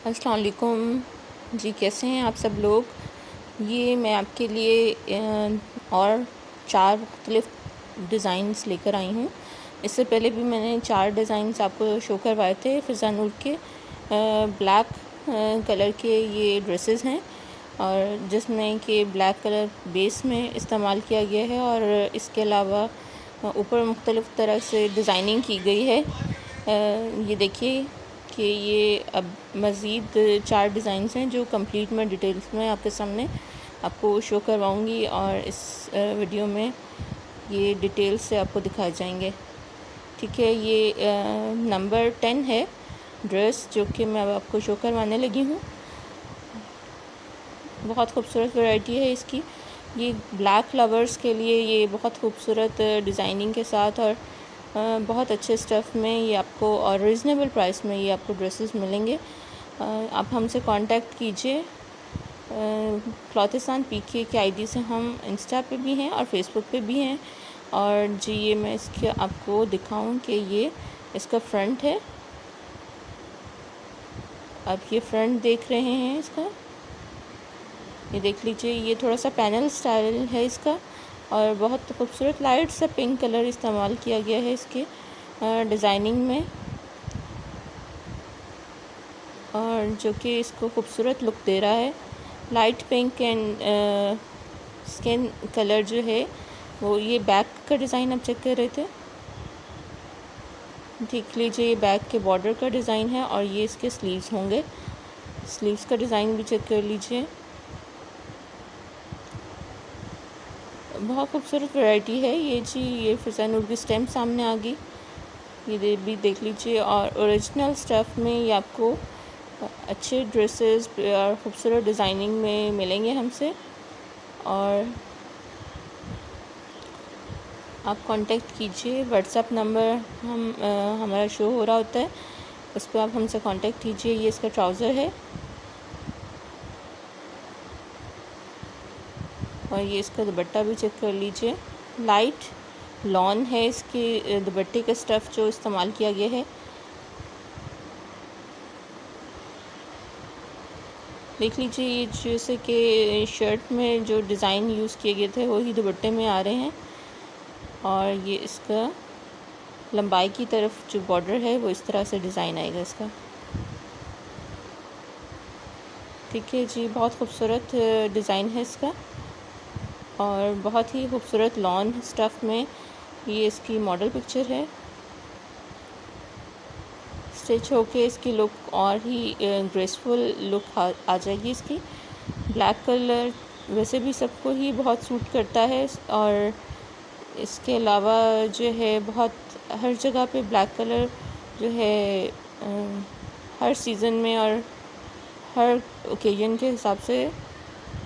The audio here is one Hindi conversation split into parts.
अस्सलाम वालेकुम जी, कैसे हैं आप सब लोग। ये मैं आपके लिए और 4 मुख्तलिफ़ डिज़ाइंस लेकर आई हूँ। इससे पहले भी मैंने 4 डिज़ाइंस आपको शो करवाए थे। फ़िज़ा नूर के ब्लैक कलर के ये ड्रेसेस हैं और जिसमें कि ब्लैक कलर बेस में इस्तेमाल किया गया है और इसके अलावा ऊपर मुख्तलिफ़ तरह से डिज़ाइनिंग की गई है। ये देखिए कि ये अब मज़ीद 4 डिज़ाइंस हैं जो कंप्लीट मैं डिटेल्स में आपके सामने आपको शो करवाऊँगी और इस वीडियो में ये डिटेल्स से आपको दिखाए जाएंगे। ठीक है, ये नंबर 10 है ड्रेस जो कि मैं अब आपको शो करवाने लगी हूँ। बहुत खूबसूरत वैरायटी है इसकी। ये ब्लैक लवर्स के लिए ये बहुत खूबसूरत डिज़ाइनिंग के साथ और बहुत अच्छे स्टफ़ में ये आपको और रीज़नेबल प्राइस में ये आपको ड्रेसेस मिलेंगे। आप हमसे कांटेक्ट कीजिए। क्लॉथिस्तान पीके के आईडी से हम इंस्टा पे भी हैं और फेसबुक पे भी हैं। और जी ये मैं इसके आपको दिखाऊं कि ये इसका फ्रंट है। आप ये फ्रंट देख रहे हैं इसका, ये देख लीजिए। ये थोड़ा सा पैनल स्टाइल है इसका और बहुत खूबसूरत लाइट सा पिंक कलर इस्तेमाल किया गया है इसके डिज़ाइनिंग में, और जो कि इसको खूबसूरत लुक दे रहा है। Light pink and skin colour जो है वो, ये बैक का डिज़ाइन आप चेक कर रहे थे, देख लीजिए। ये बैक के बॉर्डर का डिज़ाइन है और ये इसके स्लीव्स होंगे। स्लीव्स का डिज़ाइन भी चेक कर लीजिए। बहुत खूबसूरत वैरायटी है ये जी। ये फ़िज़ा नूर की स्टेम सामने आ गई, ये भी देख लीजिए। और ओरिजिनल स्टफ़ में ये आपको अच्छे ड्रेसेस और ख़ूबसूरत डिज़ाइनिंग में मिलेंगे हमसे। और आप कांटेक्ट कीजिए। व्हाट्सएप नंबर हमारा शो हो रहा होता है, उस पर आप हमसे कांटेक्ट कीजिए। ये इसका ट्राउज़र है और ये इसका दुपट्टा भी चेक कर लीजिए। लाइट लॉन है इसके दुपट्टे का स्टफ़ जो इस्तेमाल किया गया है। देख लीजिए, ये जैसे कि शर्ट में जो डिज़ाइन यूज़ किए गए थे वही दुपट्टे में आ रहे हैं। और ये इसका लंबाई की तरफ जो बॉर्डर है वो इस तरह से डिज़ाइन आएगा इसका। ठीक है जी, बहुत खूबसूरत डिज़ाइन है इसका और बहुत ही खूबसूरत लॉन स्टफ़ में ये इसकी मॉडल पिक्चर है। स्टिच होके इसकी लुक और ही ग्रेसफुल लुक आ जाएगी इसकी। ब्लैक कलर वैसे भी सबको ही बहुत सूट करता है और इसके अलावा जो है बहुत हर जगह पे ब्लैक कलर जो है हर सीज़न में और हर ओकेजन के हिसाब से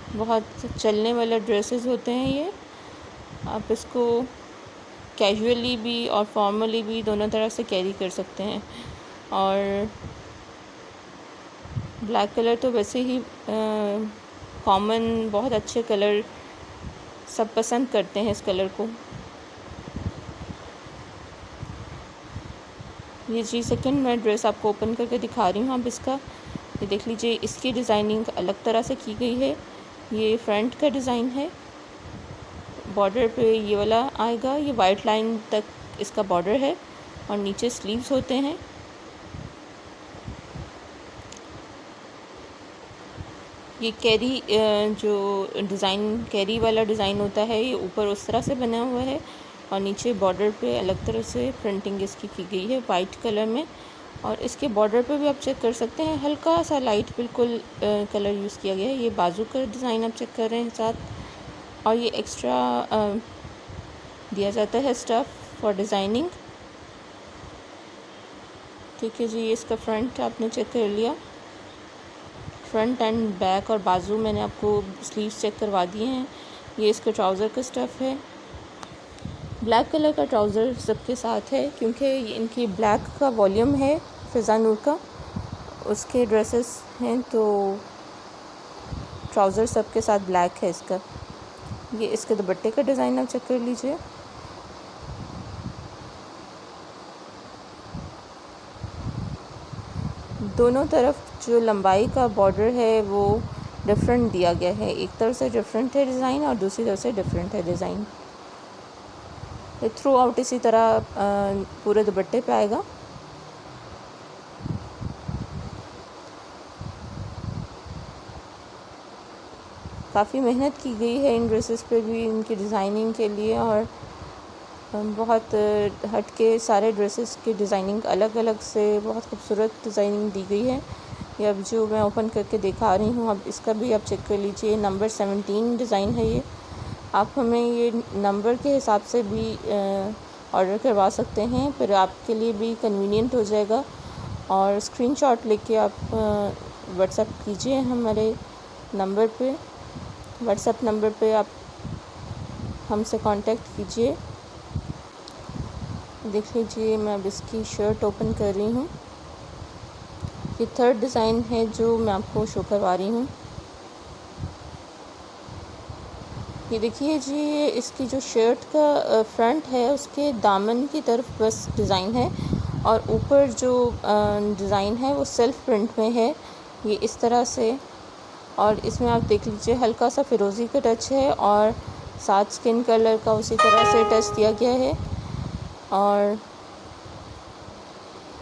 बहुत चलने वाला ड्रेसेस होते हैं ये। आप इसको कैजुअली भी और फॉर्मली भी दोनों तरह से कैरी कर सकते हैं। और ब्लैक कलर तो वैसे ही कॉमन बहुत अच्छे कलर, सब पसंद करते हैं इस कलर को। ये जी सेकंड मैं ड्रेस आपको ओपन करके दिखा रही हूँ। आप इसका ये देख लीजिए, इसकी डिज़ाइनिंग अलग तरह से की गई है। ये फ्रंट का डिज़ाइन है, बॉर्डर पे ये वाला आएगा, ये वाइट लाइन तक इसका बॉर्डर है और नीचे स्लीव्स होते हैं। ये कैरी जो डिज़ाइन कैरी वाला डिज़ाइन होता है ये ऊपर उस तरह से बना हुआ है और नीचे बॉर्डर पे अलग तरह से प्रिंटिंग इसकी की गई है वाइट कलर में। और इसके बॉर्डर पे भी आप चेक कर सकते हैं, हल्का सा लाइट बिल्कुल कलर यूज़ किया गया है। ये बाजू का डिज़ाइन आप चेक कर रहे हैं साथ, और ये एक्स्ट्रा दिया जाता है स्टफ़ फॉर डिज़ाइनिंग। ठीक है जी, ये इसका फ्रंट आपने चेक कर लिया। फ्रंट एंड बैक और बाजू मैंने आपको स्लीव्स चेक करवा दिए हैं। ये इसका ट्राउज़र का स्टफ़ है। ब्लैक कलर का ट्राउज़र सबके साथ है क्योंकि इनकी ब्लैक का वॉल्यूम है फ़िज़ा नूर का, उसके ड्रेसेस हैं तो ट्राउज़र सबके साथ ब्लैक है इसका। ये इसके दुपट्टे का डिज़ाइन आप चेक कर लीजिए। दोनों तरफ जो लंबाई का बॉर्डर है वो डिफरेंट दिया गया है। एक तरफ से डिफरेंट है डिज़ाइन और दूसरी तरफ से डिफरेंट है डिज़ाइन। थ्रू आउट इसी तरह पूरे दुपट्टे पे आएगा। काफ़ी मेहनत की गई है इन ड्रेसेस पे भी, इनकी डिज़ाइनिंग के लिए, और बहुत हट के सारे ड्रेसेस की डिज़ाइनिंग अलग अलग से बहुत खूबसूरत डिज़ाइनिंग दी गई है। ये अब जो मैं ओपन करके दिखा रही हूँ, अब इसका भी आप चेक कर लीजिए। नंबर 17 डिज़ाइन है ये। आप हमें ये नंबर के हिसाब से भी ऑर्डर करवा सकते हैं, फिर आपके लिए भी कन्वीनियंट हो जाएगा। और स्क्रीनशॉट लेके आप व्हाट्सएप कीजिए हमारे नंबर पे। व्हाट्सएप नंबर पे आप हमसे कांटेक्ट कीजिए। देख लीजिए, मैं अब इसकी शर्ट ओपन कर रही हूँ। ये थर्ड डिज़ाइन है जो मैं आपको शो करवा रही हूँ। ये देखिए जी, ये इसकी जो शर्ट का फ्रंट है उसके दामन की तरफ बस डिज़ाइन है, और ऊपर जो डिज़ाइन है वो सेल्फ प्रिंट में है, ये इस तरह से। और इसमें आप देख लीजिए हल्का सा फ़िरोज़ी का टच है, और साथ स्किन कलर का उसी तरह से टच दिया गया है। और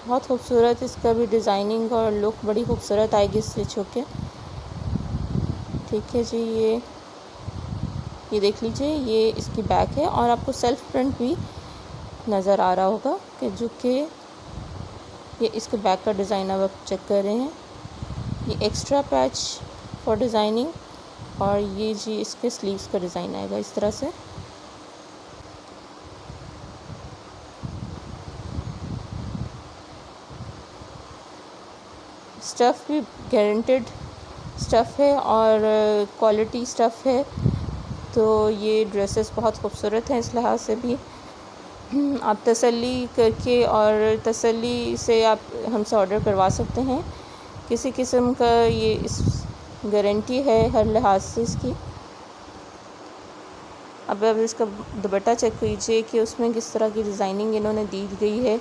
बहुत खूबसूरत इसका भी डिज़ाइनिंग और लुक बड़ी खूबसूरत आएगी स्टिच होके। ठीक है जी, ये देख लीजिए, ये इसकी बैक है, और आपको सेल्फ प्रिंट भी नज़र आ रहा होगा कि ये इसके बैक का डिज़ाइन अब आप चेक कर रहे हैं। ये एक्स्ट्रा पैच फॉर डिज़ाइनिंग, और ये जी इसके स्लीव्स का डिज़ाइन आएगा इस तरह से। स्टफ़ भी गारंटेड स्टफ़ है और क्वालिटी स्टफ़ है, तो ये ड्रेसेस बहुत खूबसूरत हैं इस लिहाज से भी। आप तसल्ली करके और तसल्ली से आप हमसे ऑर्डर करवा सकते हैं। किसी किस्म का ये इस गारंटी है हर लिहाज से इसकी। अब इसका दुपट्टा चेक कीजिए कि उसमें किस तरह की डिज़ाइनिंग इन्होंने दी गई है।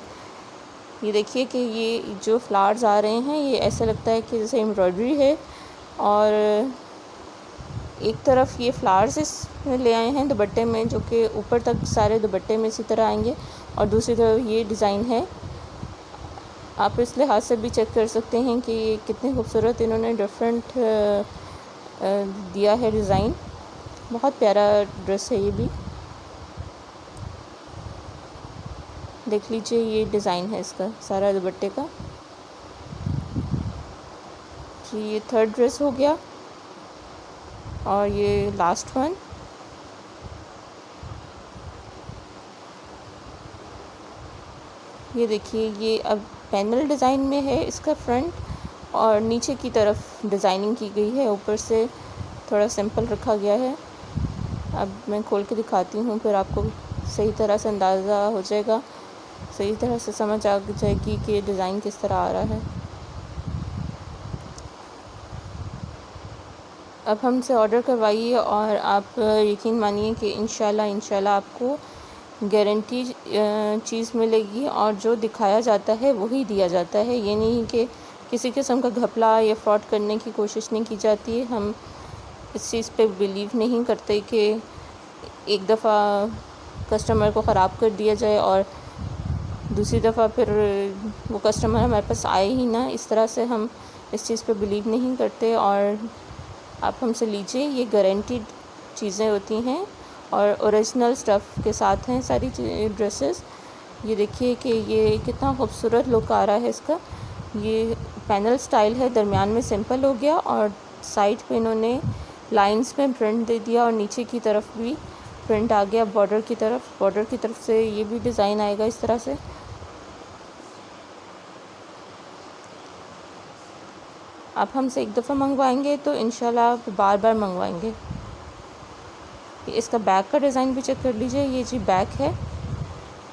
ये देखिए कि ये जो फ्लावर्स आ रहे हैं, ये ऐसा लगता है कि जैसे एम्ब्रॉयडरी है, और एक तरफ ये फ्लावर्स इसमें ले आए हैं दुपट्टे में, जो कि ऊपर तक सारे दुपट्टे में इसी तरह आएंगे, और दूसरी तरफ ये डिज़ाइन है। आप इस लिहाज से भी चेक कर सकते हैं कि ये कितनी खूबसूरत इन्होंने डिफरेंट दिया है डिज़ाइन। बहुत प्यारा ड्रेस है ये भी। देख लीजिए, ये डिज़ाइन है इसका सारा दुपट्टे का जी। ये थर्ड ड्रेस हो गया, और ये लास्ट वन। ये देखिए, ये अब पैनल डिज़ाइन में है इसका फ्रंट, और नीचे की तरफ डिज़ाइनिंग की गई है, ऊपर से थोड़ा सिंपल रखा गया है। अब मैं खोल के दिखाती हूँ, फिर आपको सही तरह से अंदाज़ा हो जाएगा, सही तरह से समझ आ जाएगी कि डिज़ाइन किस तरह आ रहा है। अब हमसे ऑर्डर करवाइए, और आप यकीन मानिए कि इंशाल्लाह आपको गारंटी चीज़ मिलेगी, और जो दिखाया जाता है वही दिया जाता है। ये नहीं कि किसी किस्म का घपला या फ्रॉड करने की कोशिश नहीं की जाती है। हम इस चीज़ पे बिलीव नहीं करते कि एक दफ़ा कस्टमर को ख़राब कर दिया जाए और दूसरी दफ़ा फिर वो कस्टमर हमारे पास आए ही ना। इस तरह से हम इस चीज़ पे बिलीव नहीं करते। और आप हमसे लीजिए, ये गारंटीड चीज़ें होती हैं और ओरिजिनल स्टफ़ के साथ हैं सारी ड्रेसेस। ये देखिए कि ये कितना खूबसूरत लुक आ रहा है इसका। ये पैनल स्टाइल है, दरमियान में सिंपल हो गया, और साइड पे इन्होंने लाइंस में प्रिंट दे दिया, और नीचे की तरफ भी प्रिंट आ गया बॉर्डर की तरफ से ये भी डिज़ाइन आएगा इस तरह से। आप हमसे एक दफ़ा मंगवाएंगे तो इंशाल्लाह आप बार बार मंगवाएंगे। इसका बैक का डिज़ाइन भी चेक कर लीजिए। ये जी बैक है,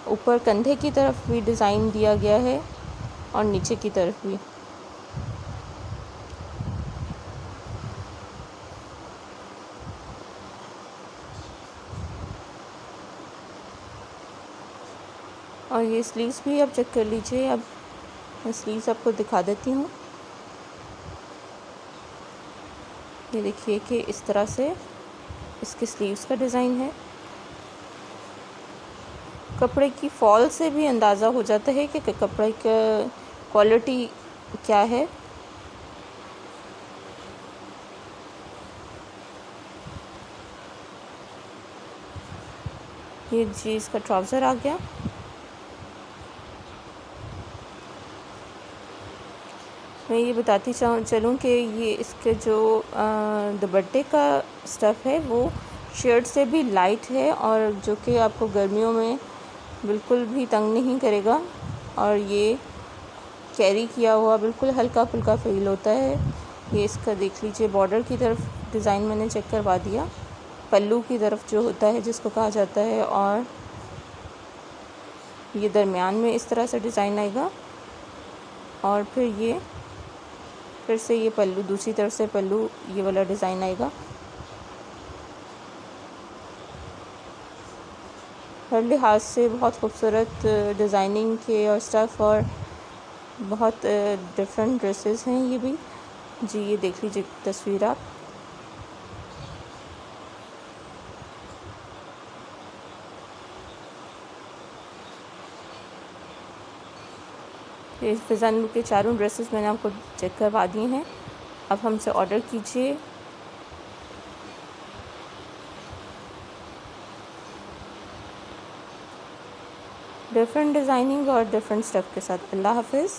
ऊपर कंधे की तरफ भी डिज़ाइन दिया गया है, और नीचे की तरफ भी। और ये स्लीव्स भी आप चेक कर लीजिए। अब मैं स्लीव्स आपको दिखा देती हूँ। ये देखिए कि इस तरह से इसके स्लीव्स का डिज़ाइन है। कपड़े की फॉल से भी अंदाज़ा हो जाता है कि कपड़े का क्वालिटी क्या है। ये जी इसका ट्राउज़र आ गया। मैं ये बताती चलूँ कि ये इसके जो दुपट्टे का स्टफ़ है वो शर्ट से भी लाइट है, और जो कि आपको गर्मियों में बिल्कुल भी तंग नहीं करेगा, और ये कैरी किया हुआ बिल्कुल हल्का फुल्का फ़ील होता है। ये इसका देख लीजिए, बॉर्डर की तरफ डिज़ाइन मैंने चेक करवा दिया, पल्लू की तरफ जो होता है जिसको कहा जाता है, और ये दरमियान में इस तरह से डिज़ाइन आएगा, और फिर से ये पल्लू, दूसरी तरफ से पल्लू ये वाला डिज़ाइन आएगा। हर लिहाज से बहुत खूबसूरत डिज़ाइनिंग के और स्टफ़, और बहुत डिफरेंट ड्रेसेस हैं ये भी। जी ये देख लीजिए तस्वीर आप। ये फ़िज़ान के चारों ड्रेसेस मैंने आपको चेक करवा दिए हैं। अब हमसे ऑर्डर कीजिए। डिफरेंट डिज़ाइनिंग और डिफरेंट स्टफ़ के साथ। अल्लाह हाफ़िज़।